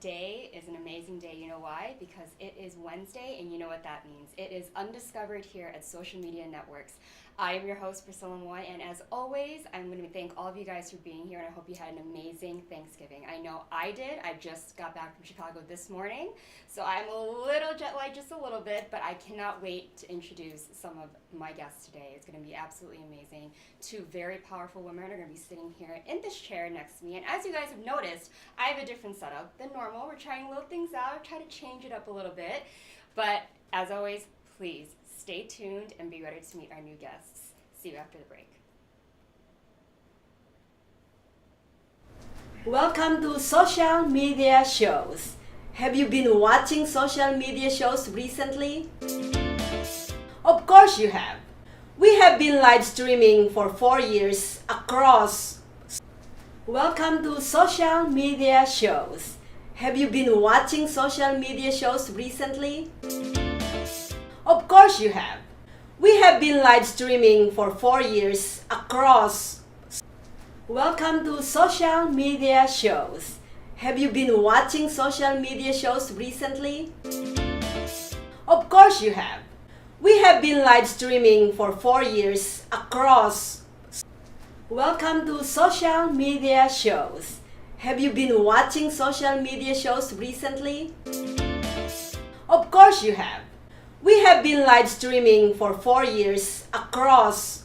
Today is an amazing day. You know why? Because it is Wednesday, and you know what that means. It is Undiscovered here at Social Media Networks. I am your host, Priscilla Moy, and as always, I'm going to thank all of you guys for being here, and I hope you had an amazing Thanksgiving. I know I did. I just got back from Chicago this morning, so I'm a little jet lagged, just a little bit, but I cannot wait to introduce some of my guests today. It's going to be absolutely amazing. Two very powerful women are going to be sitting here in this chair next to me, and as you guys have noticed, I have a different setup than normal. We're trying little things out, try to change it up a little bit, but as always, please stay tuned and be ready to meet our new guests. See you after the break. Welcome to social media shows. Have you been watching social media shows recently? Of course you have. We have been live streaming for 4 years across. Welcome to social media shows. Have you been watching social media shows recently? Of course you have. We have been live streaming for 4 years across. Welcome to social media shows. Have you been watching social media shows recently? Of course you have. We have been live streaming for 4 years across. Welcome to social media shows. Have you been watching social media shows recently? Of course you have. We have been live streaming for 4 years across.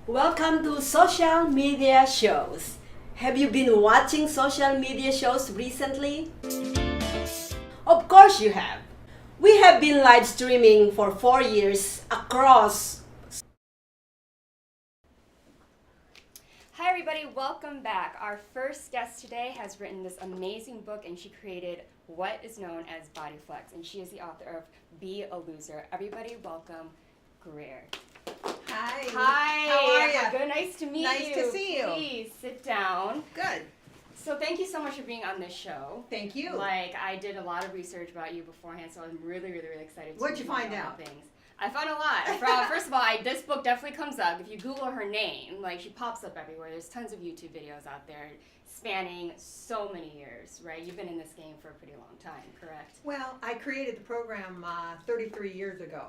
Welcome to social media shows. Have you been watching social media shows recently? Of course you have. We have been live streaming for 4 years across. Hi everybody, welcome back. Our first guest today has written this amazing book, and she created what is known as Body Flex, and she is the author of Be a Loser. Everybody welcome Greer. Hi. Hi. How are you? Good, nice to meet you. Nice to see you. Please sit down. Good. So thank you so much for being on this show. Thank you. Like, I did a lot of research about you beforehand, so I'm really, really, really excited to What'd you meet find all out? the things. I found a lot. First of all, this book definitely comes up. If you Google her name, like, she pops up everywhere. There's tons of YouTube videos out there spanning so many years, right? You've been in this game for a pretty long time, correct? Well, I created the program 33 years ago.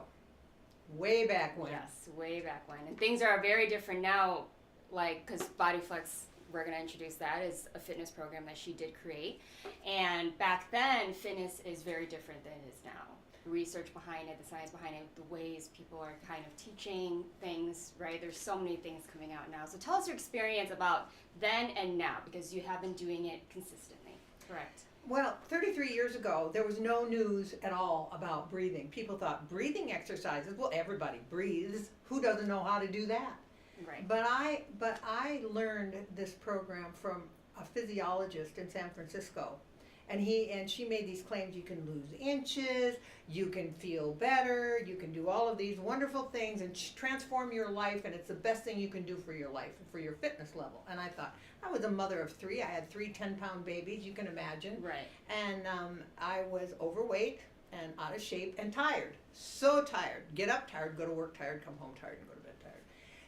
Way back when. Yes, way back when. And things are very different now, like, because Body Flex, we're going to introduce that, is a fitness program that she did create. And back then, fitness is very different than it is now. The research behind it, the science behind it, the ways people are kind of teaching things, right? There's so many things coming out now. So tell us your experience about then and now, because you have been doing it consistently, correct? Well, 33 years ago, there was no news at all about breathing. People thought breathing exercises, well, everybody breathes. Who doesn't know how to do that? Right. But I learned this program from a physiologist in San Francisco. And she made these claims: you can lose inches, you can feel better, you can do all of these wonderful things and transform your life, and it's the best thing you can do for your life and for your fitness level. And I thought, I was a mother of 3. I had 3 10-pound babies, you can imagine. Right. And I was overweight and out of shape and tired. So tired. Get up tired, go to work tired, come home tired, and go to bed tired.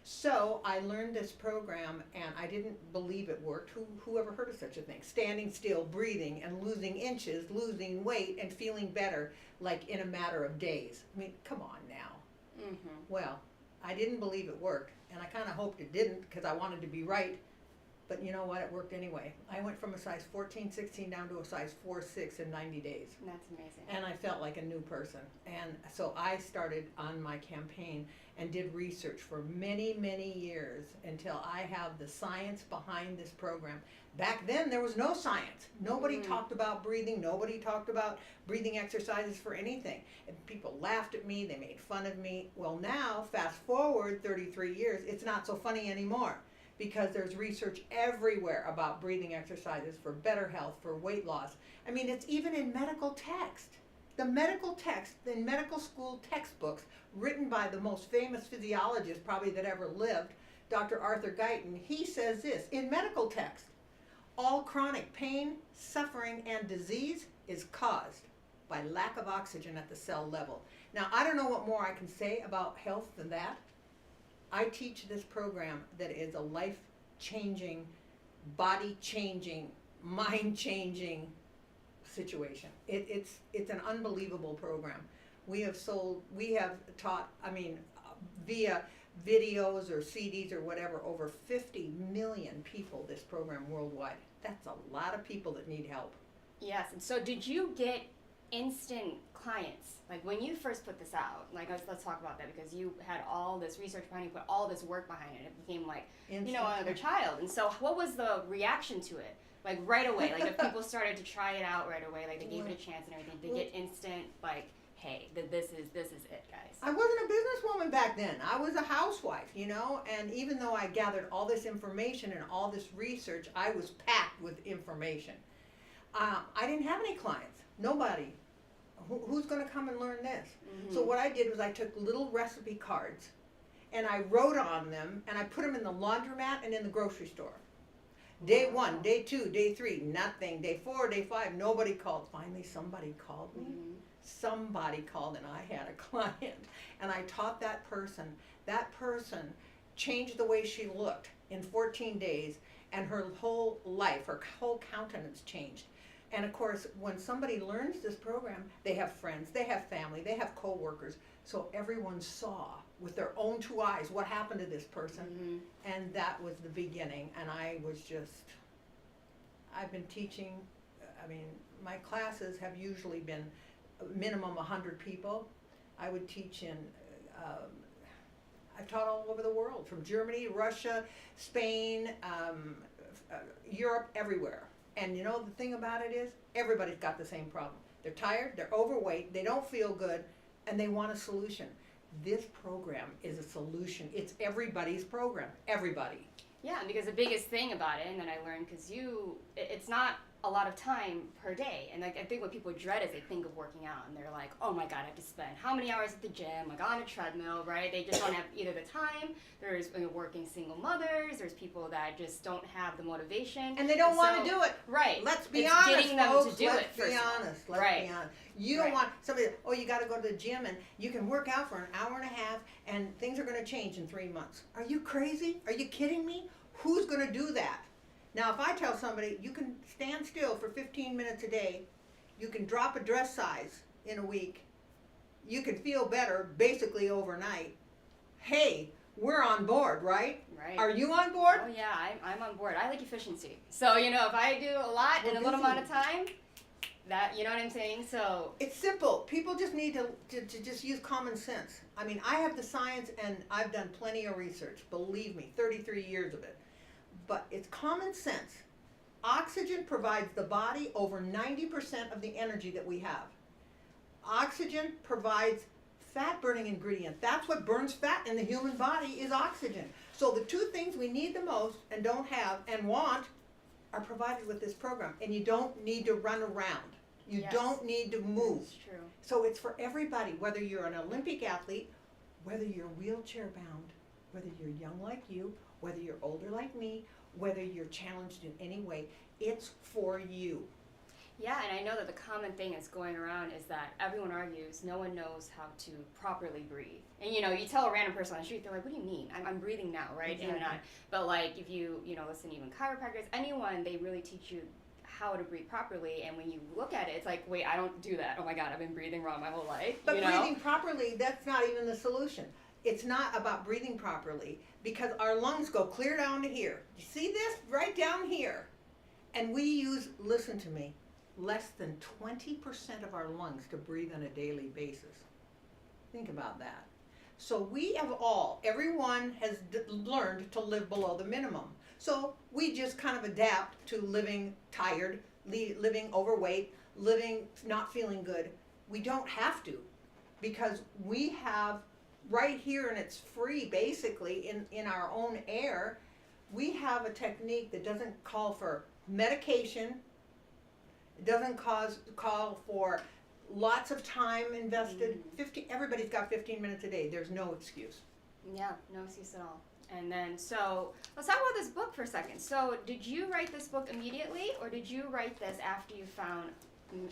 So I learned this program, and I didn't believe it worked. Who ever heard of such a thing? Standing still, breathing, and losing inches, losing weight, and feeling better, like in a matter of days. I mean, come on now. Mm-hmm. Well, I didn't believe it worked, and I kind of hoped it didn't, because I wanted to be right. But you know what? It worked anyway. I went from a size 14, 16 down to a size 4, 6 in 90 days. That's amazing. And I felt like a new person. And so I started on my campaign and did research for many, many years until I have the science behind this program. Back then, there was no science. Nobody talked about breathing. Nobody talked about breathing exercises for anything. And people laughed at me. They made fun of me. Well, now, fast forward 33 years, it's not so funny anymore, because there's research everywhere about breathing exercises for better health, for weight loss. I mean, it's even in medical text. The medical text, the medical school textbooks written by the most famous physiologist probably that ever lived, Dr. Arthur Guyton, he says this, in medical text: all chronic pain, suffering, and disease is caused by lack of oxygen at the cell level. Now, I don't know what more I can say about health than that. I teach this program that is a life-changing, body-changing, mind-changing situation. It's an unbelievable program. We have taught, via videos or CDs or whatever, over 50 million people this program worldwide. That's a lot of people that need help. Yes, and so did you get instant clients? Like when you first put this out, like let's talk about that, because you had all this research behind it, put all this work behind it. It became like, another child. And so what was the reaction to it? Like right away, like if people started to try it out right away, like they gave it a chance and everything, they get instant like, hey, this is it, guys. I wasn't a businesswoman back then. I was a housewife, and even though I gathered all this information and all this research, I was packed with information. I didn't have any clients. Nobody. Who's going to come and learn this? Mm-hmm. So what I did was I took little recipe cards and I wrote on them and I put them in the laundromat and in the grocery store. Day 1, day 2, day 3, nothing. Day 4, day 5, nobody called. Finally, somebody called me. Mm-hmm. Somebody called and I had a client. And I taught that person. That person changed the way she looked in 14 days, and her whole life, her whole countenance changed. And of course, when somebody learns this program, they have friends, they have family, they have co-workers. So everyone saw with their own 2 eyes what happened to this person. Mm-hmm. And that was the beginning. And I've been teaching, my classes have usually been minimum 100 people. I would teach I've taught all over the world, from Germany, Russia, Spain, Europe, everywhere. And the thing about it is, everybody's got the same problem. They're tired, they're overweight, they don't feel good, and they want a solution. This program is a solution. It's everybody's program, everybody. Yeah, because the biggest thing about it, and then I learned, because it's not a lot of time per day. And like I think what people dread is they think of working out and they're like, oh my God, I have to spend how many hours at the gym, like on a treadmill, right? They just don't have either the time. There's working single mothers, there's people that just don't have the motivation. And they don't want to do it. Right. Let's be honest, getting them folks. to do Let's it be honest. Let's be honest. You don't want somebody, you got to go to the gym and you can work out for an hour and a half and things are going to change in 3 months. Are you crazy? Are you kidding me? Who's going to do that? Now, if I tell somebody you can stand still for 15 minutes a day, you can drop a dress size in a week, you can feel better basically overnight, hey, we're on board, right? Right. Are you on board? Oh, yeah, I'm on board. I like efficiency. So, if I do a lot in a little amount of time, that, you know what I'm saying? So it's simple. People just need to just use common sense. I have the science and I've done plenty of research, believe me, 33 years of it. But it's common sense. Oxygen provides the body over 90% of the energy that we have. Oxygen provides fat-burning ingredient. That's what burns fat in the human body is oxygen. So the 2 things we need the most and don't have and want are provided with this program. And you don't need to run around. You don't need to move. That's true. So it's for everybody, whether you're an Olympic athlete, whether you're wheelchair bound, whether you're young like you, whether you're older like me, whether you're challenged in any way, it's for you. Yeah, and I know that the common thing that's going around is that everyone argues no one knows how to properly breathe. And you tell a random person on the street, they're like, what do you mean? I'm breathing now, right? Exactly. And but like if you listen to even chiropractors, anyone, they really teach you how to breathe properly, and when you look at it, it's like, wait, I don't do that. Oh my God, I've been breathing wrong my whole life. But breathing properly, that's not even the solution. It's not about breathing properly because our lungs go clear down to here. You see this? Right down here. And we use, listen to me, less than 20% of our lungs to breathe on a daily basis. Think about that. So we have everyone has learned to live below the minimum. So we just kind of adapt to living tired, living overweight, living not feeling good. We don't have to because we have right here, and it's free basically in our own air. We have a technique that doesn't call for medication. It doesn't call for lots of time invested. Everybody's got 15 minutes a day. There's no excuse. Yeah, no excuse at all. And then, so let's talk about this book for a second. So did you write this book immediately, or did you write this after you found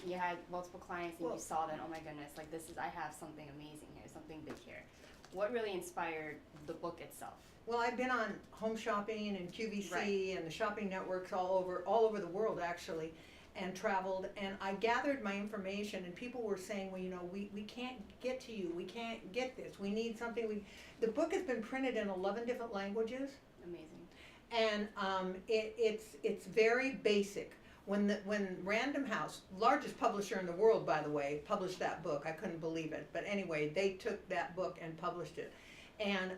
you had multiple clients and you saw that, oh my goodness, like I have something amazing here, something big here? What really inspired the book itself? Well, I've been on Home Shopping and QVC and the shopping networks all over the world actually, and traveled, and I gathered my information, and people were saying, well, we can't get to you, we can't get this, we need something. The book has been printed in 11 different languages. Amazing. And it's very basic. When Random House, largest publisher in the world, by the way, published that book, I couldn't believe it. But anyway, they took that book and published it. And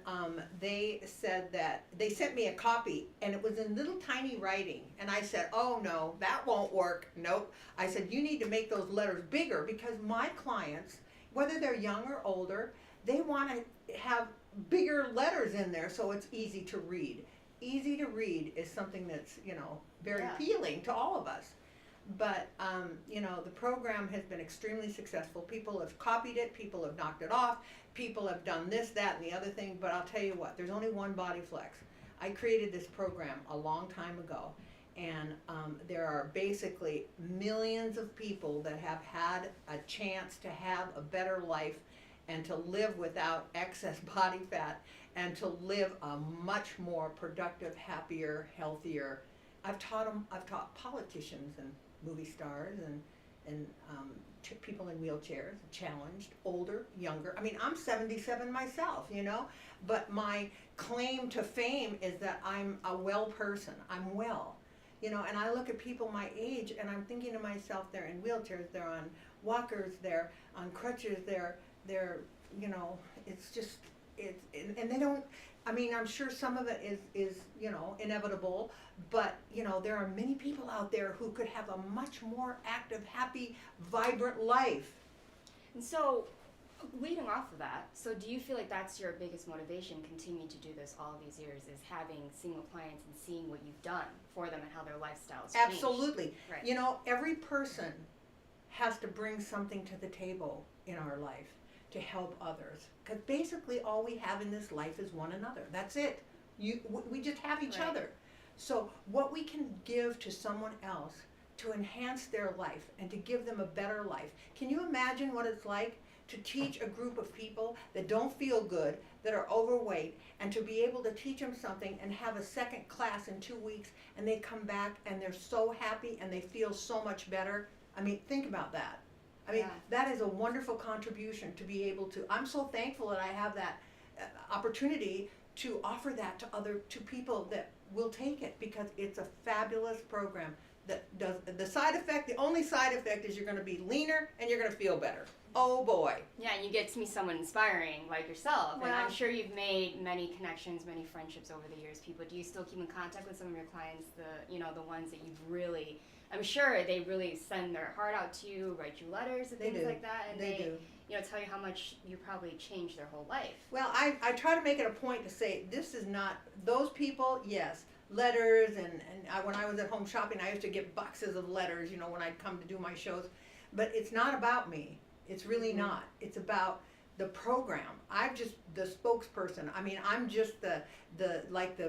they said that they sent me a copy, and it was in little tiny writing. And I said, oh no, that won't work. Nope. I said, you need to make those letters bigger, because my clients, whether they're young or older, they want to have bigger letters in there so it's easy to read. Easy to read is something that's, very appealing to all of us. But, the program has been extremely successful. People have copied it. People have knocked it off. People have done this, that, and the other thing. But I'll tell you what, there's only one Body Flex. I created this program a long time ago. And there are basically millions of people that have had a chance to have a better life and to live without excess body fat and to live a much more productive, happier, healthier. I've taught politicians and movie stars and people in wheelchairs, challenged, older, younger. I mean, I'm 77 myself, but my claim to fame is that I'm a well person. I'm well, and I look at people my age and I'm thinking to myself, they're in wheelchairs, they're on walkers, they're on crutches, they're it's just, and they don't, I'm sure some of it is inevitable, but, there are many people out there who could have a much more active, happy, vibrant life. And so, leading off of that, so do you feel like that's your biggest motivation, continuing to do this all these years, is having single clients and seeing what you've done for them and how their lifestyles change? Absolutely. Right. Every person has to bring something to the table in our life to help others, because basically all we have in this life is one another. That's it. We just have each other. So what we can give to someone else to enhance their life and to give them a better life. Can you imagine what it's like to teach a group of people that don't feel good, that are overweight, and to be able to teach them something and have a second class in 2 weeks, and they come back and they're so happy and they feel so much better? Think about that. That is a wonderful contribution to be able to. I'm so thankful that I have that opportunity to offer that to people that will take it, because it's a fabulous program that does the only side effect is you're going to be leaner and you're going to feel better. Oh boy. Yeah, and you get to meet someone inspiring like yourself. Well, and I'm sure you've made many connections, many friendships over the years. Do you still keep in contact with some of your clients, the ones that you've really, I'm sure they really send their heart out to you, write you letters and things like that, and they do. Tell you how much you probably changed their whole life. Well, I try to make it a point to say, this is not, those people, yes, letters, and when I was at home shopping, I used to get boxes of letters, when I'd come to do my shows, but it's not about me. It's really not. It's about the program. I'm just the spokesperson. I'm just the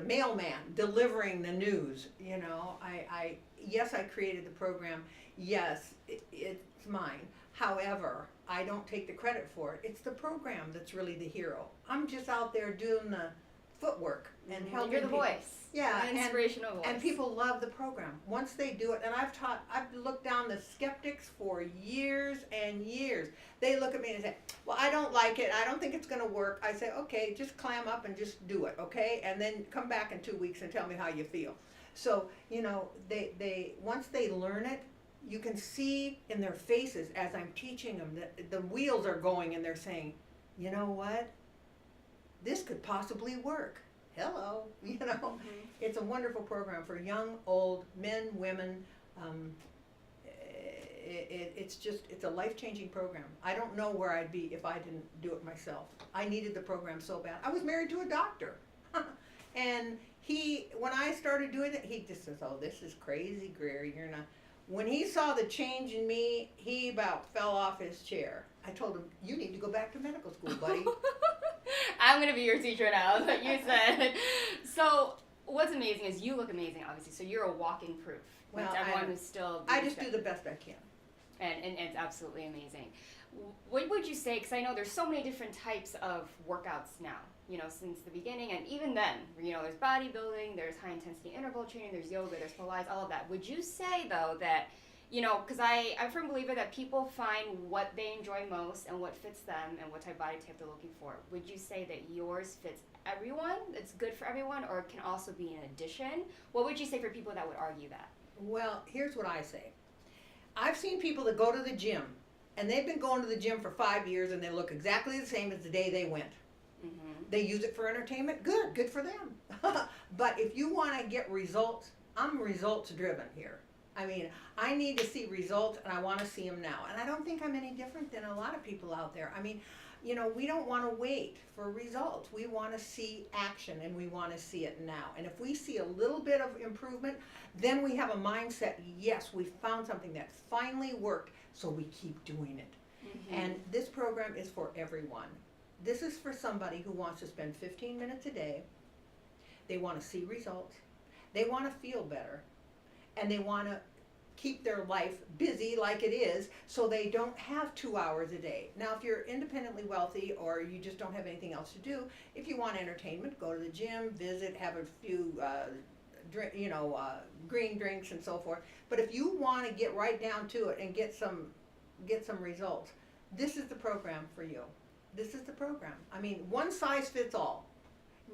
mailman delivering the news. Yes, I created the program. Yes, it's mine. However, I don't take the credit for it. It's the program that's really the hero. I'm just out there doing the footwork and helping You're the people. voice. Yeah, an inspirational voice. And people love the program. Once they do it, and I've looked down the skeptics for years and years. They look at me and say, well, I don't like it. I don't think it's going to work. I say, okay, just clam up and just do it, okay? And then come back in 2 weeks and tell me how you feel. So, they once they learn it, you can see in their faces as I'm teaching them that the wheels are going and they're saying, you know what? This could possibly work. Hello, It's a wonderful program for young, old, men, women. It's a life-changing program. I don't know where I'd be if I didn't do it myself. I needed the program so bad. I was married to a doctor. And when I started doing it, he just says, oh, this is crazy, Greer. You're not. When he saw the change in me, he about fell off his chair. I told him, you need to go back to medical school, buddy. I'm going to be your teacher now, like you said. So what's amazing is you look amazing, obviously. So you're a walking proof. Well, everyone who's still... I just do the best I can. And it's absolutely amazing. What would you say, because I know there's so many different types of workouts now, since the beginning, and even then, there's bodybuilding, there's high-intensity interval training, there's yoga, there's Pilates, all of that. Would you say, though, that, you know, because I'm a firm believer that people find what they enjoy most and what fits them and what type of body type they're looking for. Would you say that yours fits everyone? It's good for everyone, or it can also be an addition? What would you say for people that would argue that? Well, here's what I say. I've seen people that go to the gym, and they've been going to the gym for 5 years, and they look exactly the same as the day they went. They use it for entertainment. Good for them. But if you want to get results, I'm results driven here. I mean, I need to see results, and I want to see them now. And I don't think I'm any different than a lot of people out there. I mean, you know, we don't want to wait for results. We want to see action, and we want to see it now. And if we see a little bit of improvement, then we have a mindset, yes, we found something that finally worked, so we keep doing it. And this program is for everyone. This is for somebody who wants to spend 15 minutes a day. They want to see results. They want to feel better. And they want to keep their life busy like it is, so they don't have 2 hours a day. Now, if you're independently wealthy or you just don't have anything else to do, if you want entertainment, go to the gym, visit, have a few green drinks and so forth. But if you want to get right down to it and get some results, this is the program for you. This is the program. I mean, one size fits all.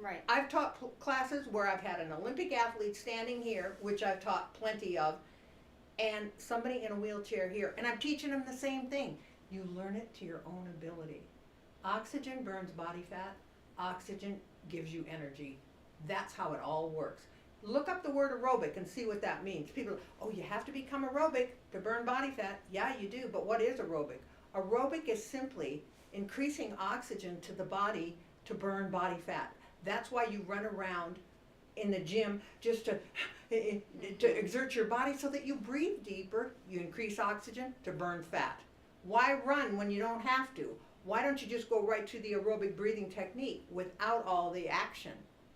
Right. I've taught classes where I've had an Olympic athlete standing here, which I've taught plenty of, and somebody in a wheelchair here, and I'm teaching them the same thing. You learn it to your own ability. Oxygen burns body fat. Oxygen gives you energy. That's how it all works. Look up the word aerobic and see what that means. People, oh, you have to become aerobic to burn body fat. Yeah, you do, but what is aerobic? Aerobic is simply increasing oxygen to the body to burn body fat. That's why you run around in the gym, just to exert your body so that you breathe deeper. You increase oxygen to burn fat. Why run when you don't have to? Why don't you just go right to the aerobic breathing technique without all the action?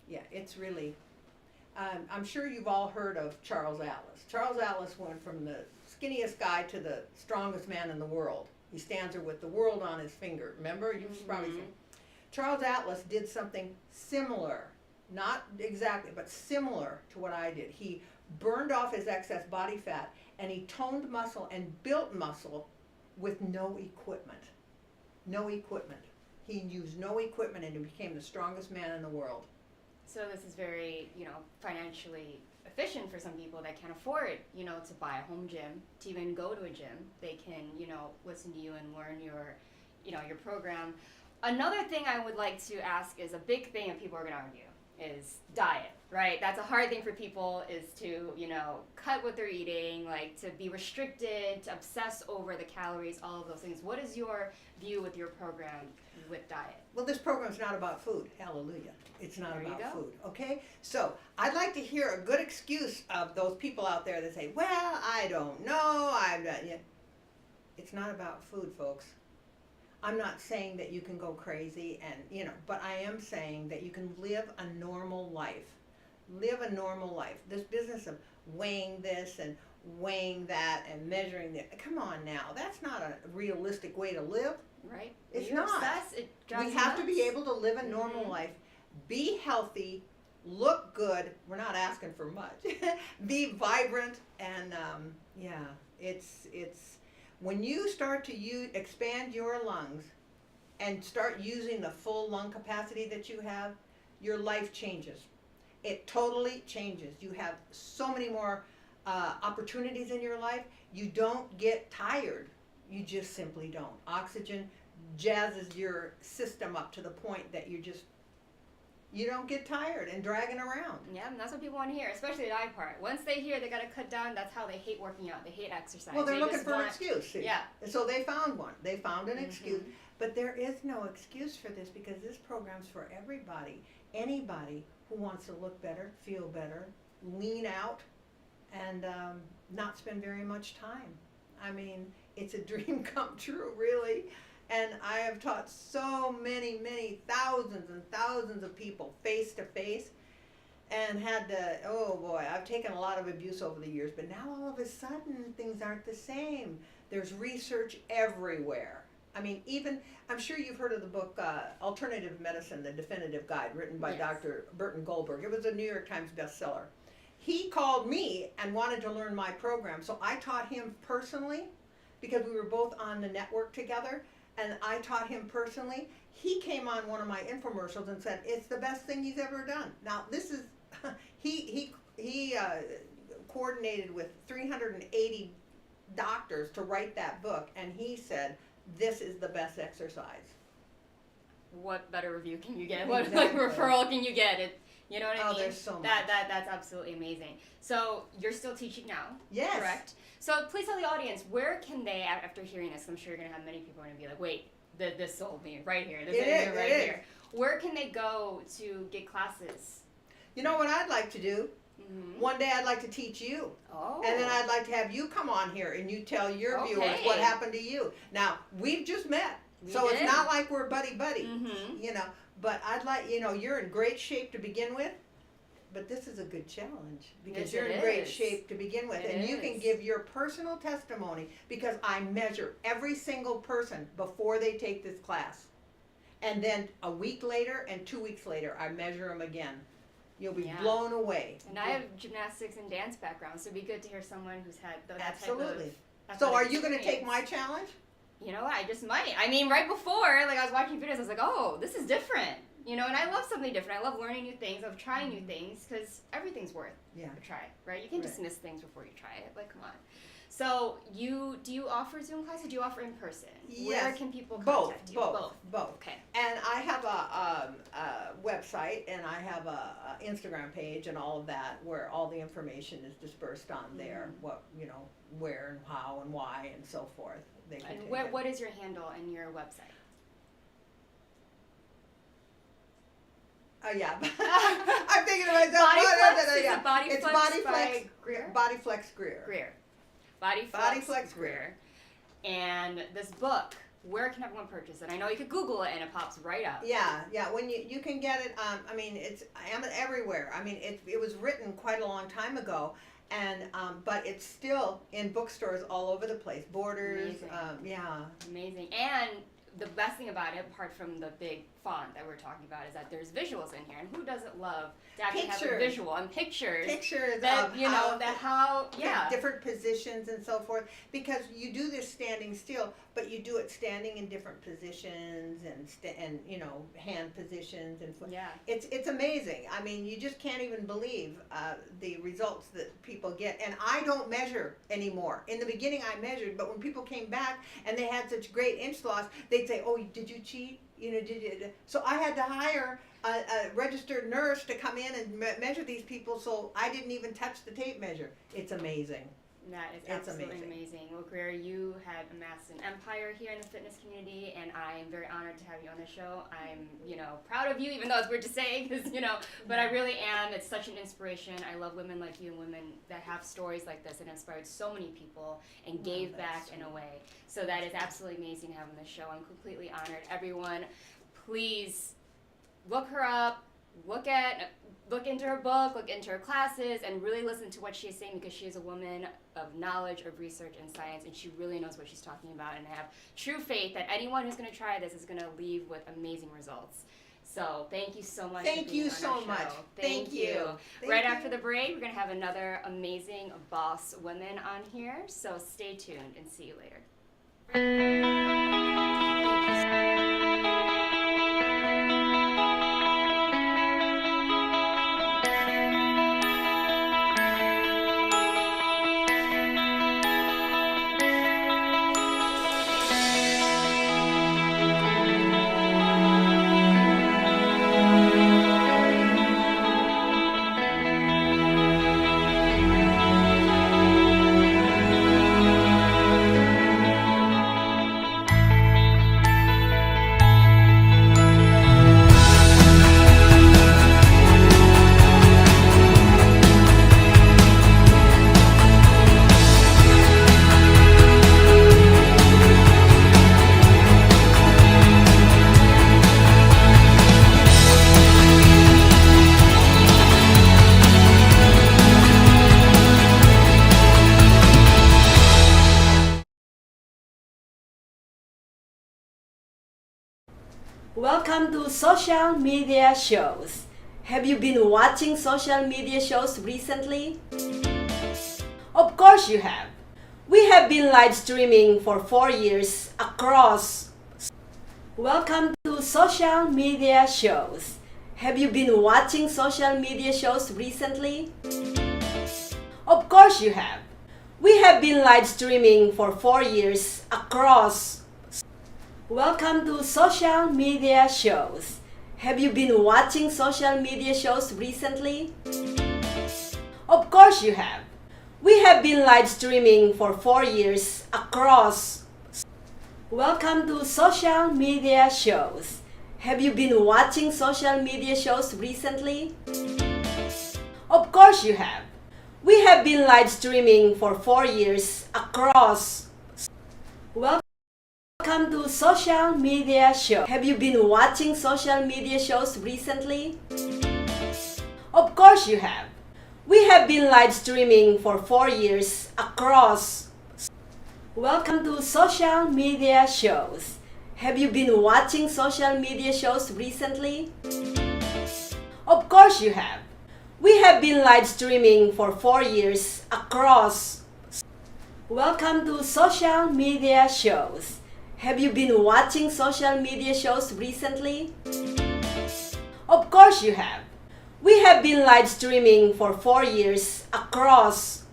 Yeah, it's really, I'm sure you've all heard of Charles Atlas. Charles Atlas went from the skinniest guy to the strongest man in the world. He stands there with the world on his finger. Remember? You've probably seen. Charles Atlas did something similar, not exactly, but similar to what I did. He burned off his excess body fat, and he toned muscle and built muscle with no equipment. No equipment. He used no equipment, and he became the strongest man in the world. So this is very, financially efficient for some people that can't afford, to buy a home gym, to even go to a gym. They can, listen to you and learn your program. Another thing I would like to ask is a big thing that people are going to argue is diet, right? That's a hard thing for people is to, cut what they're eating, like to be restricted, to obsess over the calories, all of those things. What is your view with your program with diet? Well, this program's not about food. Hallelujah. It's not about food, okay? So I'd like to hear a good excuse of those people out there that say, well, I don't know, I'm not yet. It's not about food, folks. I'm not saying that you can go crazy and, but I am saying that you can live a normal life. Live a normal life. This business of weighing this and weighing that and measuring that, come on now, that's not a realistic way to live. Right. It's not. We have to be able to live a normal life, be healthy, look good. We're not asking for much. Be vibrant, and it's when you start to expand your lungs and start using the full lung capacity that you have, your life changes. It totally changes. You have so many more opportunities in your life. You don't get tired. You just simply don't. Oxygen jazzes your system up to the point that you don't get tired and dragging around. Yeah, and that's what people want to hear, especially the diet part. Once they hear they got to cut down, that's how they hate working out. They hate exercise. Well, they're looking for an excuse. See? Yeah. So they found one. They found an excuse. But there is no excuse for this because this program's for everybody. Anybody who wants to look better, feel better, lean out, and not spend very much time. I mean, it's a dream come true, really. And I have taught so many, many thousands and thousands of people face to face and had to, oh boy, I've taken a lot of abuse over the years, but now all of a sudden things aren't the same. There's research everywhere. I mean, even, I'm sure you've heard of the book Alternative Medicine, The Definitive Guide, written by Dr. Burton Goldberg. It was a New York Times bestseller. he called me and wanted to learn my program. So I taught him personally because we were both on the network together, and I taught him personally. He came on one of my infomercials and said, it's the best thing he's ever done. Now, this is, he coordinated with 380 doctors to write that book, and he said, this is the best exercise. What better review can you get? What Exactly. referral can you get? You know what I mean? There's so much. That's absolutely amazing. So you're still teaching now, Yes. correct? So please tell the audience, where can they, after hearing this, I'm sure you're going to have many people going to be like, wait, this sold me right here. This It is is, right it here. Where can they go to get classes? You know what I'd like to do? Mm-hmm. One day I'd like to teach you. Oh. And then I'd like to have you come on here and you tell your Okay. viewers what happened to you. Now, we've just met, so did. it's not like we're buddy-buddy, Mm-hmm. you know. But I'd like, you're in great shape to begin with, but this is a good challenge because Yes, you're it in great is. shape to begin with. It And you can is. give your personal testimony because I measure every single person before they take this class. And then a week later and 2 weeks later, I measure them again. You'll be Yeah. blown away. And I have gymnastics and dance background, so it'd be good to hear someone who's had that Absolutely. type of So are you going to experience. take my challenge? You know what, I just might. I mean, right before, like, I was watching videos, I was like, oh, this is different. You know, and I love something different. I love learning new things. I love trying new things, because everything's worth Yeah. a try, right? You can't Right. dismiss things before you try it. Like, come on. So, do you offer Zoom classes? Do you offer in person? Where Yes. can people Both, contact you? both. Okay. And I have a website and I have a Instagram page and all of that where all the information is dispersed on there. What, where and how and why and so forth. They can And take what, it. what is your handle and your website? Oh yeah, I'm thinking to myself. Bodyflex? Is Yeah. it Bodyflex It's Bodyflex by Greer? Bodyflex Greer. Greer. Bodyflex Bodyflex Greer. And this book, where can everyone purchase it? I know you could Google it and it pops right up. Yeah. When you can get it. It's everywhere. It was written quite a long time ago, and but it's still in bookstores all over the place. Borders. Amazing. Yeah. Amazing. And the best thing about it, apart from the big font that we're talking about, is that there's visuals in here. And who doesn't love to actually have a Pictures. visual and pictures? Pictures that, of how different positions and so forth, because you do this standing still, but you do it standing in different positions and hand positions and foot. Yeah. It's amazing. You just can't even believe the results that people get. And I don't measure anymore. In the beginning I measured, but when people came back and they had such great inch loss, they'd say, "Oh, did you cheat? Did you?" So I had to hire a registered nurse to come in and measure these people, so I didn't even touch the tape measure. It's amazing. That is It's absolutely amazing. amazing. Well, Greer, you have amassed an empire here in the fitness community, and I am very honored to have you on the show. I'm, proud of you, even though it's weird to say, because, but I really am. It's such an inspiration. I love women like you and women that have stories like this and inspired so many people and gave back in a way. So that is absolutely amazing to have on the show. I'm completely honored. Everyone, please look her up, look into her book, look into her classes, and really listen to what she is saying, because she is a woman of knowledge, of research and science, and she really knows what she's talking about, and I have true faith that anyone who's going to try this is going to leave with amazing results. So thank you so much. Thank for being you on so our show. much. Thank you. Thank Right you. after the break, we're going to have another amazing boss woman on here, so stay tuned and see you later. Welcome to Social Media Shows. Have you been watching social media shows recently? Of course you have. We have been live streaming for 4 years across. Welcome to social media shows. Have you been watching social media shows recently? Of course you have. We have been live streaming for 4 years across. Welcome to social media shows. Have you been watching social media shows recently? Of course you have. We have been live streaming for 4 years across. Welcome to social media shows. Have you been watching social media shows recently? Of course you have. We have been live streaming for 4 years across. Welcome to social media shows. Have you been watching social media shows recently? Of course you have. We have been live streaming for 4 years across. Welcome to social media shows. Have you been watching social media shows recently? Of course you have. We have been live streaming for 4 years across. Welcome to social media shows. Have you been watching social media shows recently? Of course you have. We have been live streaming for 4 years across.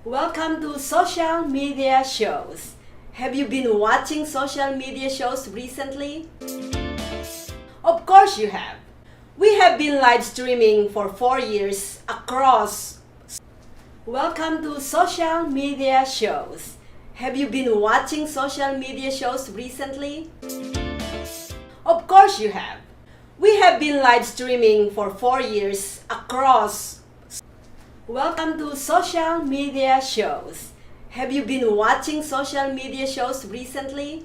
Welcome to social media shows. Have you been watching social media shows recently? Of course you have. We have been live streaming for 4 years across. Welcome to social media shows. Have you been watching social media shows recently? Of course you have. We have been live streaming for 4 years across. Welcome to social media shows. Have you been watching social media shows recently?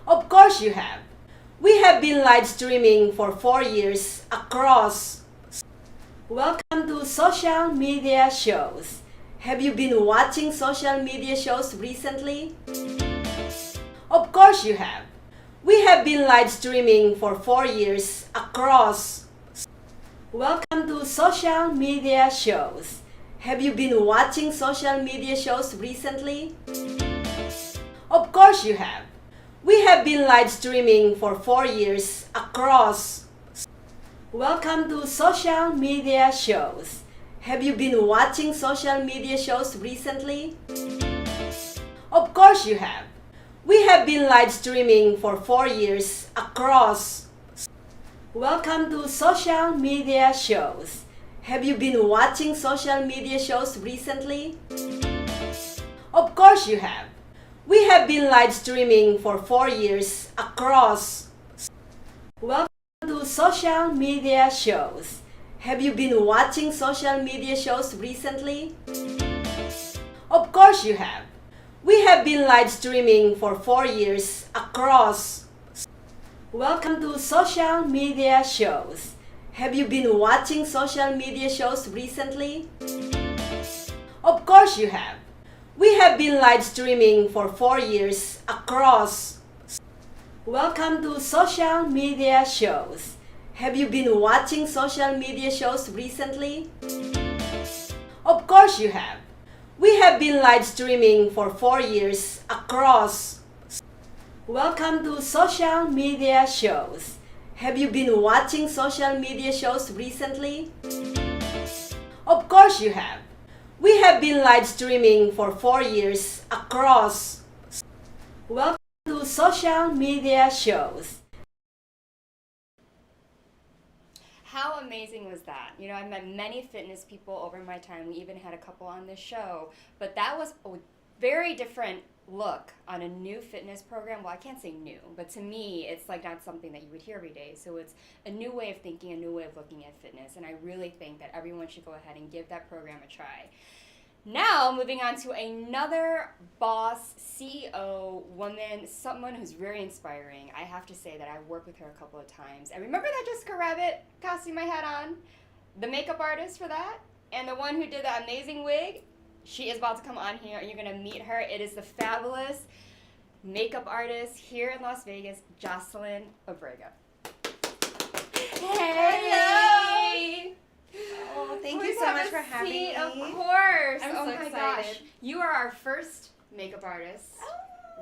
Of course you have. We have been live streaming for 4 years across. Welcome to social media shows. Have you been watching social media shows recently? Of course you have. We have been live streaming for 4 years across. Welcome to social media shows. Have you been watching social media shows recently? Of course you have. We have been live streaming for 4 years across. Welcome to social media shows. Have you been watching social media shows recently? Of course you have. We have been live streaming for 4 years across. Welcome to social media shows. Have you been watching social media shows recently? Of course you have. We have been live streaming for 4 years across. Welcome to social media shows. Have you been watching social media shows recently? Of course you have. We have been live streaming for 4 years across. Welcome to social media shows. Have you been watching social media shows recently? Of course you have. We have been live streaming for 4 years across. Welcome to social media shows. Have you been watching social media shows recently? Of course you have. We have been live streaming for 4 years across. Welcome to social media shows. Have you been watching social media shows recently? Of course you have. We have been live streaming for 4 years across. Welcome to social media shows. How amazing was that? You know, I met many fitness people over my time. We even had a couple on this show. But that was a very different look on a new fitness program. Well, I can't say new, but to me, it's like not something that you would hear every day. So it's a new way of thinking, a new way of looking at fitness. And I really think that everyone should go ahead and give that program a try. Now, moving on to another boss, CEO, woman, someone who's very inspiring. I have to say that I've worked with her a couple of times. And remember that Jessica Rabbit costume I had on? The makeup artist for that? And the one who did that amazing wig? She is about to come on here and you're going to meet her. It is the fabulous makeup artist here in Las Vegas, Jocelyn Abrega. Hey! Oh, thank Please you so have much a for having seat, me. Of course. I'm oh so my excited. gosh. You are our first makeup artist. Oh.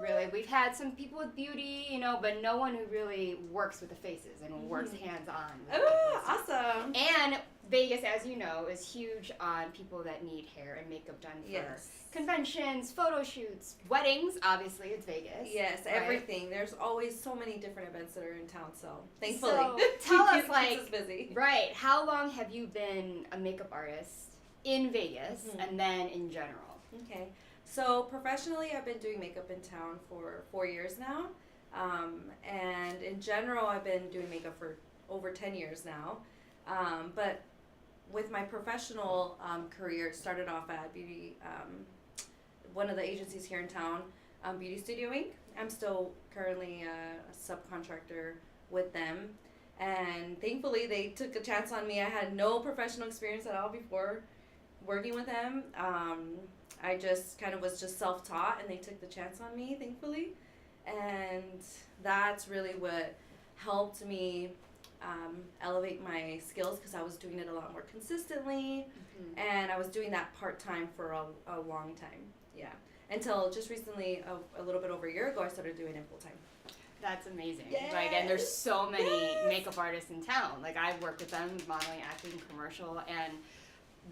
Really, we've had some people with beauty, you know, but no one who really works with the faces and works hands-on. with the Oh, faces. awesome. And Vegas, as you know, is huge on people that need hair and makeup done for Yes. conventions, photo shoots, weddings. Obviously, it's Vegas. Yes, right? everything. There's always so many different events that are in town, so thankfully. So, tell us, Keeps like, us busy. right, how long have you been a makeup artist in Vegas Mhm. and then in general? Okay. So professionally, I've been doing makeup in town for 4 years now. And in general, I've been doing makeup for over 10 years now. But with my professional career, it started off at beauty, one of the agencies here in town, Beauty Studio Inc. I'm still currently a subcontractor with them. And thankfully, they took a chance on me. I had no professional experience at all before working with them. I just kind of was just self-taught, and they took the chance on me, thankfully. And that's really what helped me elevate my skills, because I was doing it a lot more consistently, and I was doing that part-time for a long time. Yeah. Until just recently, a little bit over a year ago, I started doing it full-time. That's amazing. Yes. Like, and there's so many Yes. makeup artists in town. Like, I've worked with them, modeling, acting, commercial, and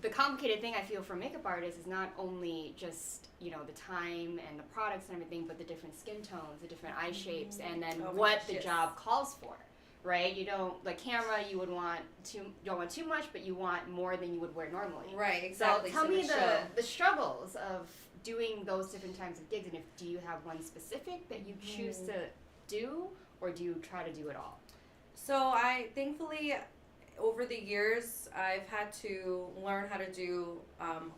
the complicated thing I feel for makeup artists is not only just, you know, the time and the products and everything, but the different skin tones, the different eye shapes, and then Oh my what gosh, the yes. job calls for, right? You don't, like camera, you don't want too much, but you want more than you would wear normally. Right, exactly. So tell me show. the struggles of doing those different types of gigs, and if do you have one specific that you choose to do, or do you try to do it all? So I thankfully, over the years, I've had to learn how to do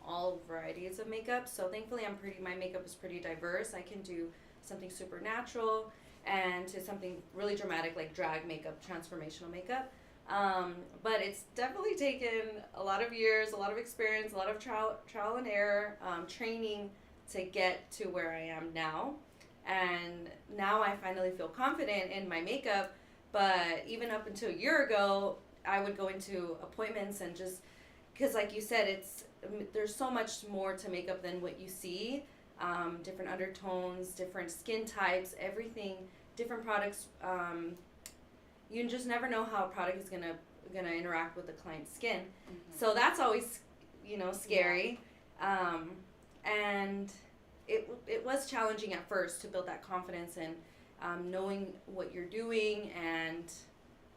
all varieties of makeup. So thankfully, my makeup is pretty diverse. I can do something super natural and to something really dramatic like drag makeup, transformational makeup. But it's definitely taken a lot of years, a lot of experience, a lot of trial and error, training to get to where I am now. And now I finally feel confident in my makeup. But even up until a year ago, I would go into appointments and just, because like you said, there's so much more to makeup than what you see. Different undertones, different skin types, everything, different products. You just never know how a product is gonna interact with the client's skin. So that's always, scary. And it was challenging at first to build that confidence and knowing what you're doing and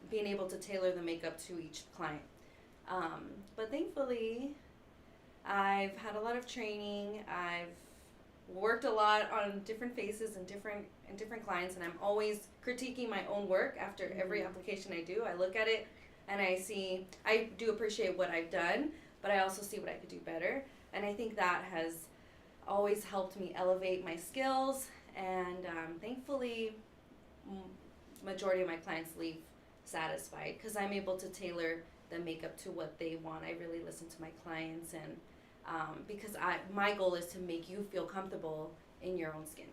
being able to tailor the makeup to each client. But thankfully, I've had a lot of training. I've worked a lot on different faces and different clients, and I'm always critiquing my own work after every application I do. I look at it and I do appreciate what I've done, but I also see what I could do better. And I think that has always helped me elevate my skills, and thankfully, majority of my clients leave satisfied because I'm able to tailor the makeup to what they want. I really listen to my clients, and because my goal is to make you feel comfortable in your own skin.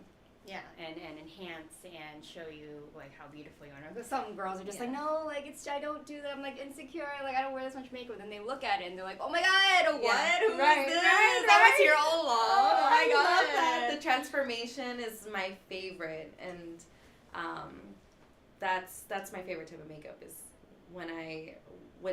Yeah, and enhance and show you like how beautiful you are. Because some girls are just Yeah. like, no, like I don't do that. I'm like insecure. Like I don't wear this much makeup. Then they look at it and they're like, oh my god, what? Who is Right, this? right, That was right. here all along. Oh my I god. love that. The transformation is my favorite, and that's my favorite type of makeup is when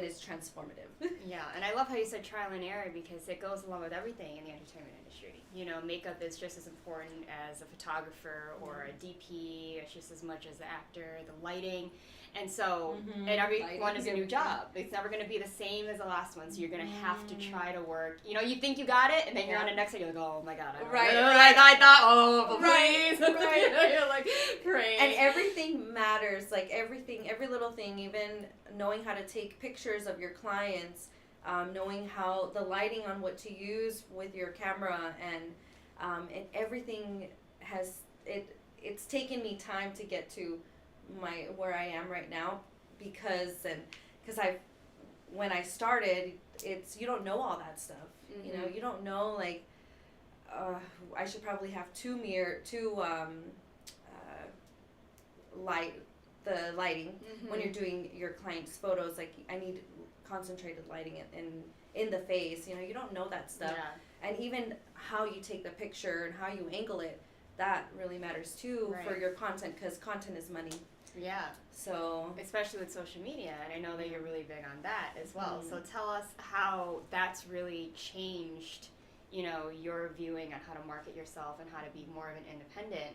it's transformative. Yeah, and I love how you said trial and error because it goes along with everything in the entertainment industry. You know, makeup is just as important as a photographer or a DP. It's just as much as the actor, the lighting. And so, and everyone Lighting, is a new job. It's never going to be the same as the last one, so you're going to have to try to work. You know, you think you got it, and then you're on the next day, you're like, oh my god, I don't Right, know. right. I thought, oh, Right, please. right. You're like, praise. And everything matters, like everything, every little thing, even knowing how to take pictures of your clients, knowing how the lighting on what to use with your camera, and everything it's taken me time to get to where I am right now because when I started, you don't know all that stuff. Mm-hmm. You know, you don't know like I should probably have two light the lighting when you're doing your client's photos. Like, I need concentrated lighting in the face. You know, you don't know that stuff. Yeah. And even how you take the picture and how you angle it, that really matters too for your content, because content is money. Yeah. So, especially with social media, and I know that you're really big on that as well. So tell us how that's really changed, you know, your viewing on how to market yourself and how to be more of an independent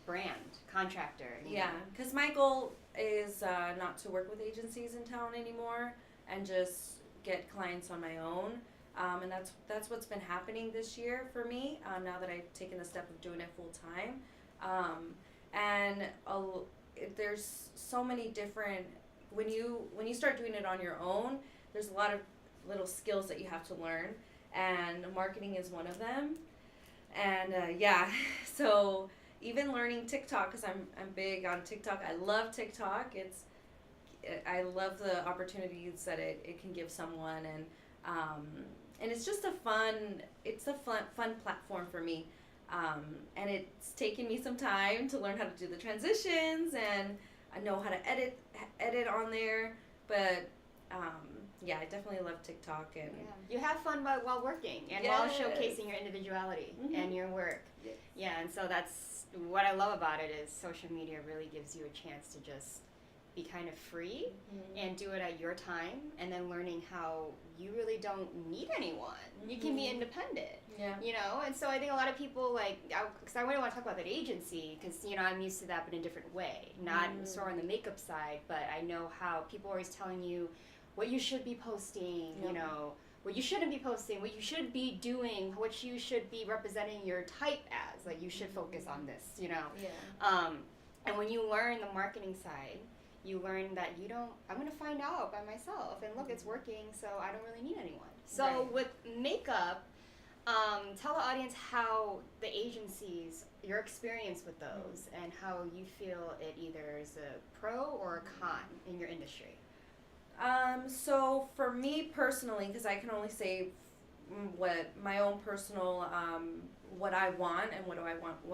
brand contractor. Yeah, because my goal is not to work with agencies in town anymore and just get clients on my own. And that's what's been happening this year for me, now that I've taken the step of doing it full time. And there's so many different, when you start doing it on your own, there's a lot of little skills that you have to learn, and marketing is one of them. And so even learning TikTok, because I'm big on TikTok. I love TikTok. I love the opportunities that it can give someone, and it's just a fun platform for me. And it's taken me some time to learn how to do the transitions, and I know how to edit on there. But I definitely love TikTok, and you have fun while working and while showcasing your individuality and your work. Yes. Yeah, and so that's what I love about it, is social media really gives you a chance to just be kind of free and do it at your time, and then learning how you really don't need anyone. You can be independent. Yeah. You know, and so I think a lot of people, because I really want to talk about that agency, because, you know, I'm used to that, but in a different way. Not sort of on the makeup side, but I know how people are always telling you what you should be posting, you know, what you shouldn't be posting, what you should be doing, what you should be representing your type as. Like, you should focus on this, you know. Yeah. And when you learn the marketing side, you learn that I'm going to find out by myself. And look, it's working, so I don't really need anyone. So with makeup, tell the audience how the agencies, your experience with those, and how you feel it either is a pro or a con in your industry. So for me personally, because I can only say what my own personal, what I want and what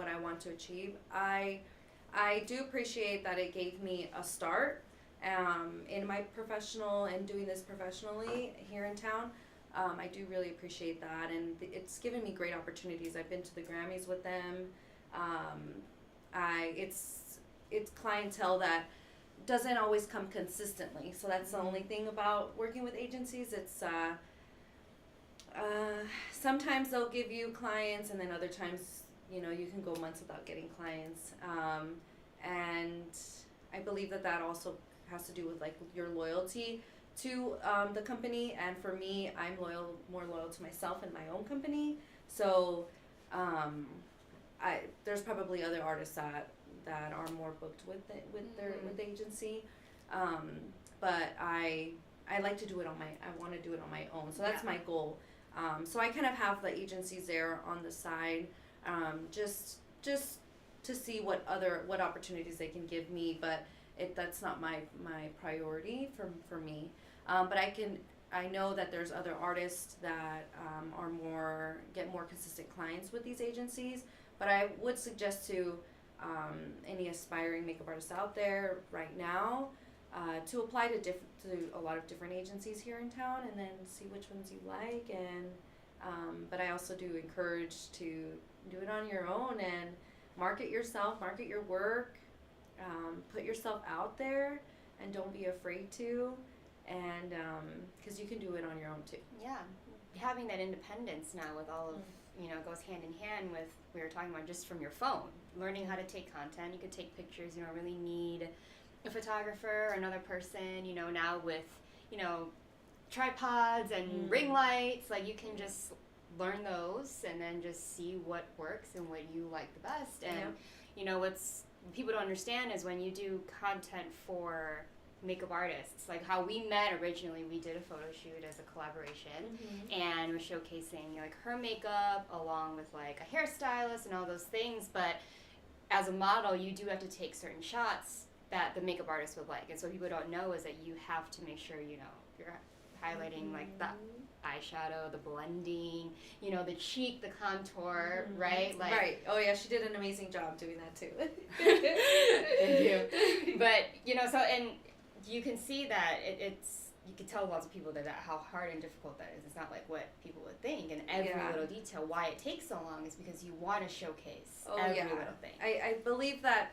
I want to achieve, I do appreciate that it gave me a start in my professional and doing this professionally here in town. I do really appreciate that, and it's given me great opportunities. I've been to the Grammys with them. It's clientele that doesn't always come consistently, so that's the only thing about working with agencies. It's sometimes they'll give you clients, and then other times, you know, you can go months without getting clients. And I believe that also has to do with your loyalty to the company. And for me, I'm more loyal to myself and my own company. So there's probably other artists that are more booked with the agency. But I like to do it I want to do it on my own. So that's my goal. So I kind of have the agencies there on the side, just to see what opportunities they can give me, but that's not my priority for me. But I know that there's other artists that get more consistent clients with these agencies. But I would suggest to any aspiring makeup artists out there right now to apply to a lot of different agencies here in town, and then see which ones you like. And but I also do encourage to do it on your own and market yourself, market your work, put yourself out there, and don't be afraid to, and because you can do it on your own too. Yeah, having that independence now with all of, you know, goes hand in hand with, we were talking about just from your phone, learning how to take content. You could take pictures, you don't really need a photographer or another person, you know, now with, you know, tripods and ring lights, like you can just learn those and then just see what works and what you like the best. And you know, what's people don't understand is when you do content for makeup artists, like how we met originally, we did a photo shoot as a collaboration, and we're showcasing, you know, like her makeup along with like a hairstylist and all those things. But as a model, you do have to take certain shots that the makeup artist would like. And so what people don't know is that you have to make sure, you know, you're highlighting like the eyeshadow, the blending, you know, the cheek, the contour, right? Like, right. Oh yeah, she did an amazing job doing that too. Thank you. But you know, so and you can see that it's you can tell lots of people that how hard and difficult that is. It's not like what people would think, and every little detail. Why it takes so long is because you want to showcase every little thing. I believe that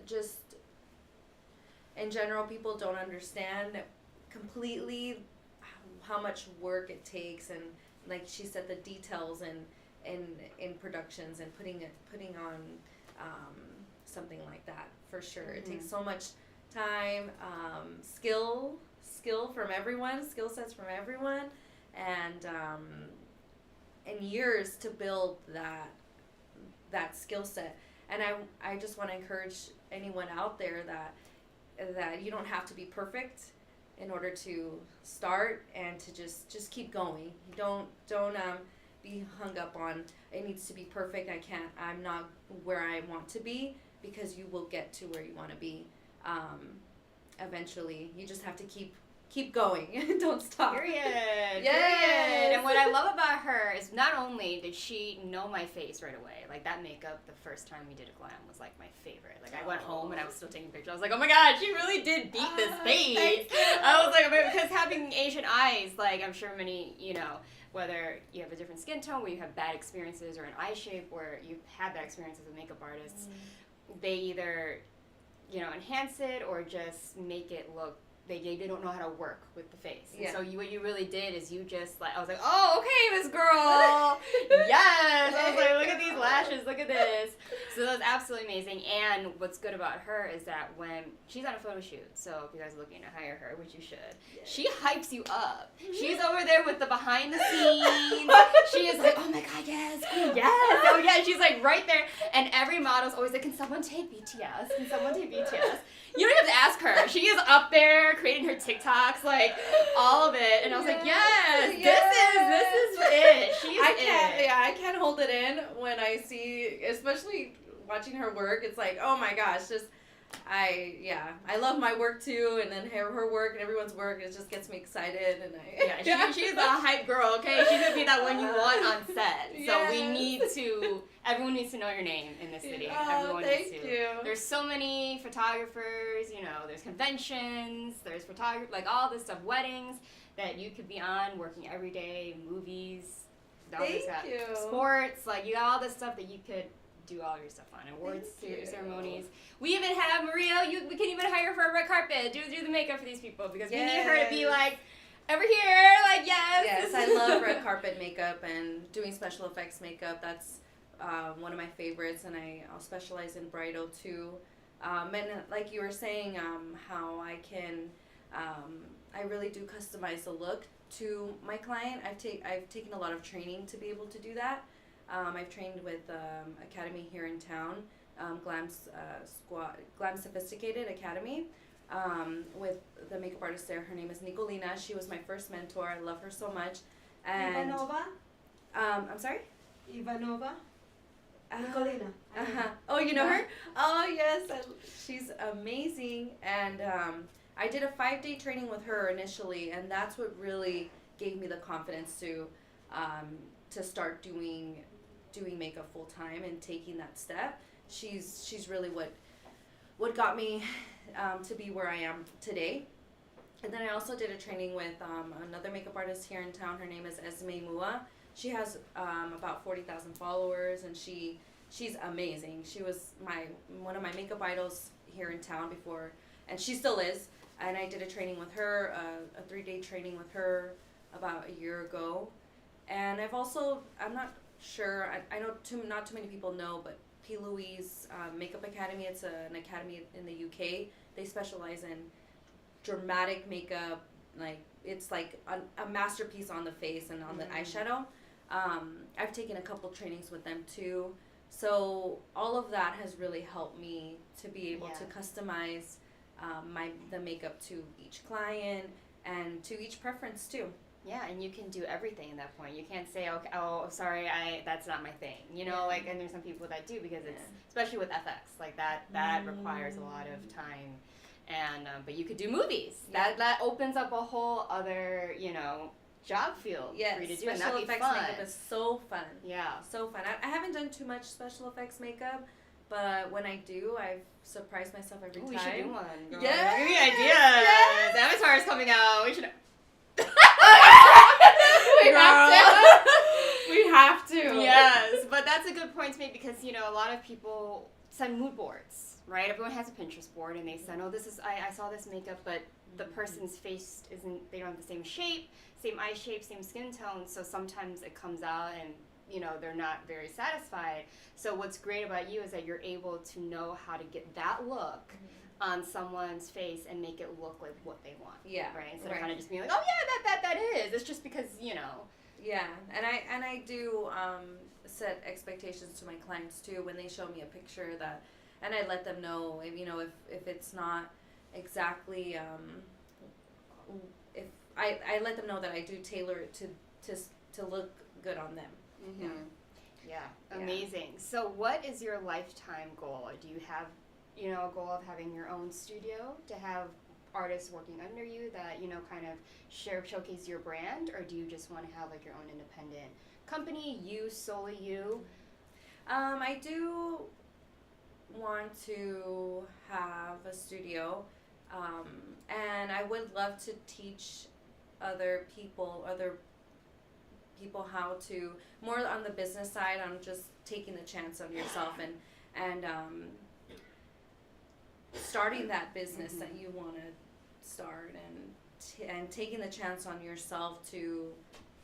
just in general, people don't understand completely how much work it takes, and like she said, the details and in productions and putting on something like that for sure. It takes so much time, skill from everyone, skill sets from everyone, and years to build that skill set. And I just want to encourage anyone out there that you don't have to be perfect in order to start, and to just keep going. Don't be hung up on it needs to be perfect. I'm not where I want to be, because you will get to where you want to be. Eventually, you just have to keep going. Don't stop. Period. Yes. Period. And what I love about her is not only did she know my face right away, like that makeup the first time we did a glam was like my favorite. Like I went home and I was still taking pictures. I was like, oh my god, she really did beat this face. I was like, because having Asian eyes, like I'm sure many, you know, whether you have a different skin tone, where you have bad experiences, or an eye shape where you've had bad experiences with makeup artists, they either, you know, enhance it or just make it look, they don't know how to work with the face. And so what you really did is you just like, I was like, oh, okay, this girl. Yes. I was like, look at these lashes, look at this. So that was absolutely amazing. And what's good about her is that when she's on a photo shoot, so if you guys are looking to hire her, which you should, she hypes you up. She's over there with the behind the scenes. She is like, oh my god, yes, oh yeah. She's like right there. And every model's always like, can someone take BTS? Can someone take BTS? You don't have to ask her. She is up there creating her TikToks, like all of it. And I was like, yes, this is it. She's I can't hold it in when I see, especially watching her work. It's like, oh my gosh, I love my work too, and then her work and everyone's work. It just gets me excited, and she's a hype girl. Okay, she's gonna be that one you want on set. So everyone needs to know your name in this city. Everyone needs to. You. There's so many photographers. You know, there's conventions. There's photography, like all this stuff, weddings that you could be on, working every day, movies. Thank you. Sports, like you got all this stuff that you could do all your stuff on, awards ceremonies. We even have Maria. We can even hire her for a red carpet. Do the makeup for these people, because we need her to be like over here, like yes. Yes, I love red carpet makeup and doing special effects makeup. That's one of my favorites, and I'll specialize in bridal too. And like you were saying, how I can, I really do customize the look to my client. I've taken a lot of training to be able to do that. I've trained with Academy here in town, Glam Sophisticated Academy, with the makeup artist there. Her name is Nicolina. She was my first mentor. I love her so much. And Ivanova? I'm sorry? Ivanova? Nicolina. Oh, you know her? Oh, yes. She's amazing. And I did a 5-day training with her initially, and that's what really gave me the confidence to start doing makeup full time and taking that step. She's really what got me to be where I am today. And then I also did a training with another makeup artist here in town. Her name is Esme Mua. She has about 40,000 followers, and she's amazing. She was one of my makeup idols here in town before, and she still is. And I did a training with her, a 3-day training with her about a year ago. And I've also, I'm not sure, I know not too many people know, but P. Louise Makeup Academy, it's an academy in the UK. They specialize in dramatic makeup, like it's like a masterpiece on the face and on the eyeshadow. I've taken a couple trainings with them too. So all of that has really helped me to be able to customize the makeup to each client and to each preference too. Yeah, and you can do everything at that point. You can't say, okay, oh, sorry, that's not my thing. You know, like, and there's some people that do, because it's, especially with FX, like that requires a lot of time and but you could do movies. That opens up a whole other, job field for you to do, and that'd special be effects fun. makeup is so fun. Yeah. So fun. I haven't done too much special effects makeup, but when I do, I've surprised myself every Ooh, time. we should do one. Girl. Yes! Give me ideas. Yes! Avatar is coming out. We should. We have to. We have to. Yes, but that's a good point to make because a lot of people send mood boards, right? Everyone has a Pinterest board and they send, I saw this makeup, but the person's face they don't have the same shape, same eye shape, same skin tone, so sometimes it comes out and they're not very satisfied. So what's great about you is that you're able to know how to get that look on someone's face and make it look like what they want. Yeah. Right? Instead of kind of just being like, oh yeah, that is. It's just because, Yeah, and I do set expectations to my clients too when they show me a picture and I let them know if it's not exactly if I let them know that I do tailor it to look good on them. Mm-hmm. Yeah, amazing. So what is your lifetime goal? Do you have, a goal of having your own studio, to have artists working under you that, kind of showcase your brand, or do you just want to have like your own independent company, solely you? I do want to have a studio, and I would love to teach other people how to, more on the business side, on just taking the chance on yourself and starting that business that you want to start and taking the chance on yourself to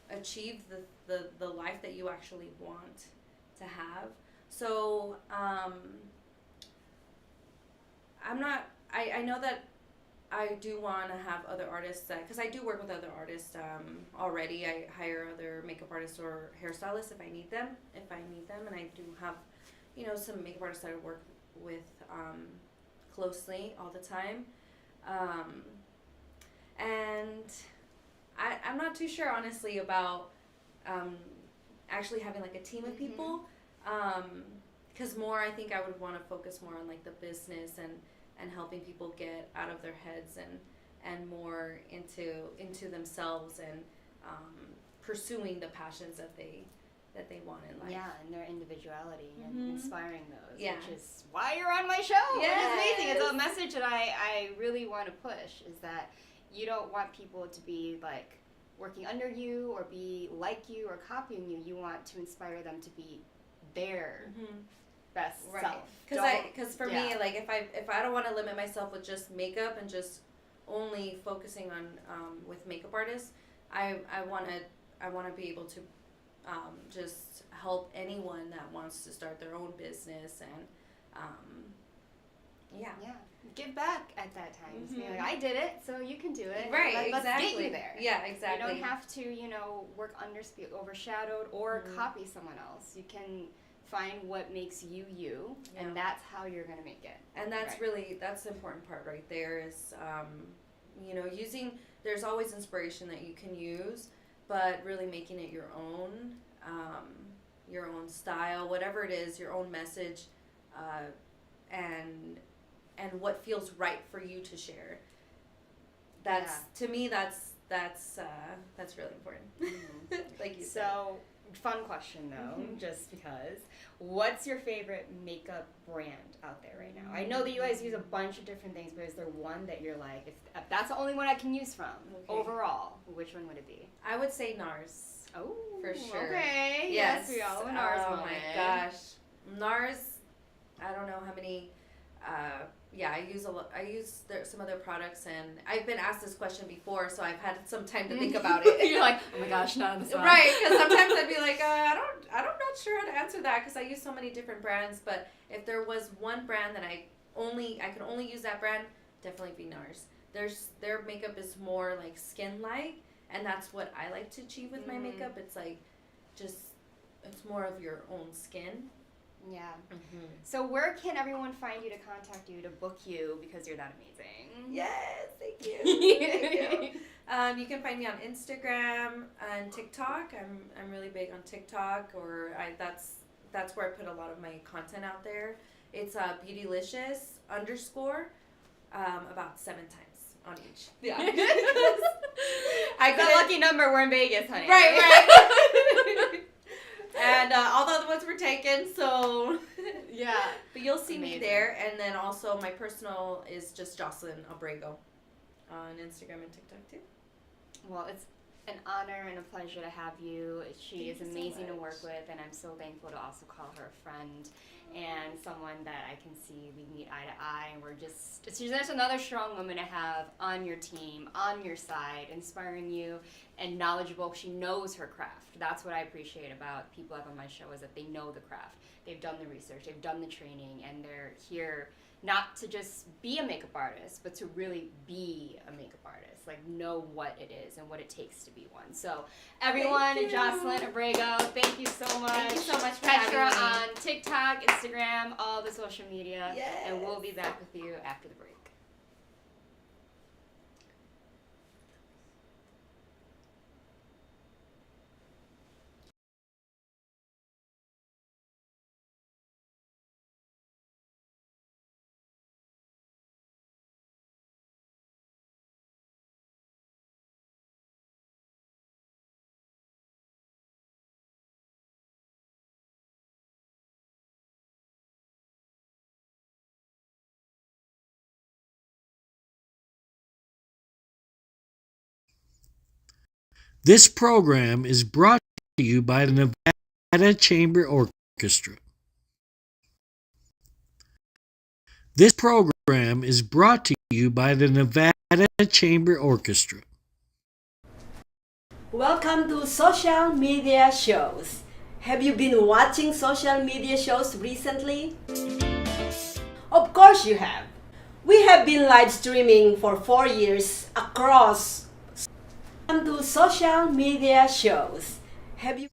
achieve the life that you actually want to have. So I know that I do want to have other artists because I do work with other artists already. I hire other makeup artists or hairstylists if I need them, and I do have some makeup artists that I work with closely all the time, and I'm not too sure honestly about actually having like a team of people, because more I think I would want to focus more on like the business and helping people get out of their heads and more into themselves and pursuing the passions that they want in life. Yeah, and their individuality and inspiring those, which is why you're on my show. Yes. It's amazing. It's a message that I really want to push, is that you don't want people to be like working under you or be like you or copying you. You want to inspire them to be their best self. Because for me, like if I don't want to limit myself with just makeup and just only focusing on with makeup artists, I want to be able to just help anyone that wants to start their own business and give back at that time. Just be like, I did it, so you can do it. Right, Let's exactly. get you there. Yeah, exactly. You don't have to, work overshadowed or copy someone else. You can find what makes you you, and that's how you're going to make it. And that's that's the important part right there is, there's always inspiration that you can use, but really making it your own style, whatever it is, your own message, and what feels right for you to share. To me, that's really important. Like you said. So, fun question though, just because. What's your favorite makeup brand out there right now? I know that you guys use a bunch of different things, but is there one that you're like, if that's the only one I can use from overall, which one would it be? I would say NARS. Oh, for sure. Okay. Yes. We all know NARS. Oh my gosh, NARS. I don't know how many. I use some of their products, and I've been asked this question before, so I've had some time to think about it. You're like, oh my gosh, not this one. Right? Because sometimes I'd be like, I'm not sure how to answer that because I use so many different brands. But if there was one brand that I could only use that brand, definitely be NARS. Their makeup is more like skin-like, and that's what I like to achieve with my makeup. It's like it's more of your own skin. Yeah. So where can everyone find you to contact you, to book you, because you're that amazing? Yes, thank you. Thank you. You can find me on Instagram and TikTok. I'm really big on TikTok, that's where I put a lot of my content out there. It's _beautylicious_ About 7 times on each. Yeah. I It's a lucky number. We're in Vegas, honey. Right. And all the other ones were taken, so Yeah. but you'll see me Amazing. there. And then also my personal is just Jocelyn Abrega on Instagram and TikTok too. Well, it's an honor and a pleasure to have you. She is Thank you so amazing to much. work with, and I'm so thankful to also call her a friend and someone that I can see we meet eye to eye, and she's just another strong woman to have on your team, on your side, inspiring you and knowledgeable. She knows her craft. That's what I appreciate about people I have on my show, is that they know the craft. They've done the research, they've done the training, and they're here not to just be a makeup artist, but to really be a makeup artist. Like, know what it is and what it takes to be one. So, everyone, Thank you. Jocelyn Abrega, thank you so much. Thank you so much for Catch her having me. on TikTok, Instagram, all the social media. Yes. And we'll be back with you after the break. This program is brought to you by the Nevada Chamber Orchestra. This program is brought to you by the Nevada Chamber Orchestra. Welcome to social media shows. Have you been watching social media shows recently? Of course you have. We have been live streaming for 4 years across. Welcome to social media shows. Have you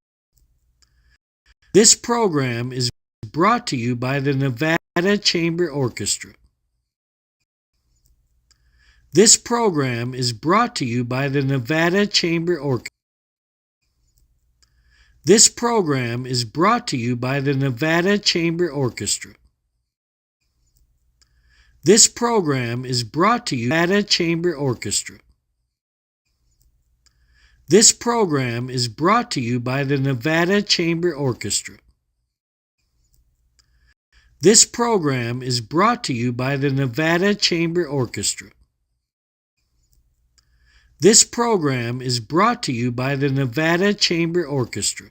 This program is brought to you by the Nevada Chamber Orchestra. This program is brought to you by the Nevada Chamber Orchestra. This program is brought to you by the Nevada Chamber Orchestra. This program is brought to you by the Nevada Chamber Orchestra. This program is brought to you by the Nevada Chamber Orchestra. This program is brought to you by the Nevada Chamber Orchestra. This program is brought to you by the Nevada Chamber Orchestra.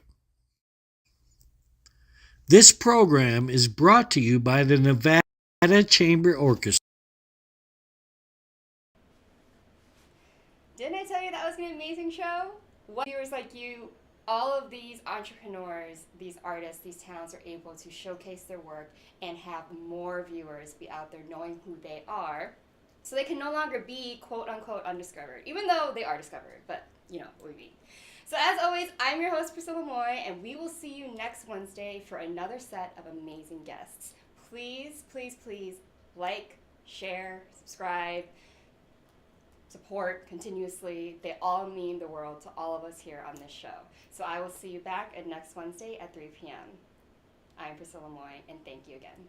This program is brought to you by the Nevada Chamber Orchestra. Didn't I tell you that was an amazing show? What viewers like you, all of these entrepreneurs, these artists, these talents are able to showcase their work and have more viewers be out there knowing who they are, so they can no longer be quote unquote undiscovered, even though they are discovered, but you know what we mean. So as always, I'm your host Priscilla Moy, and we will see you next Wednesday for another set of amazing guests. Please, please, please like, share, subscribe, support continuously. They all mean the world to all of us here on this show. So I will see you back at next Wednesday at 3 p.m. I'm Priscilla Moy, and thank you again.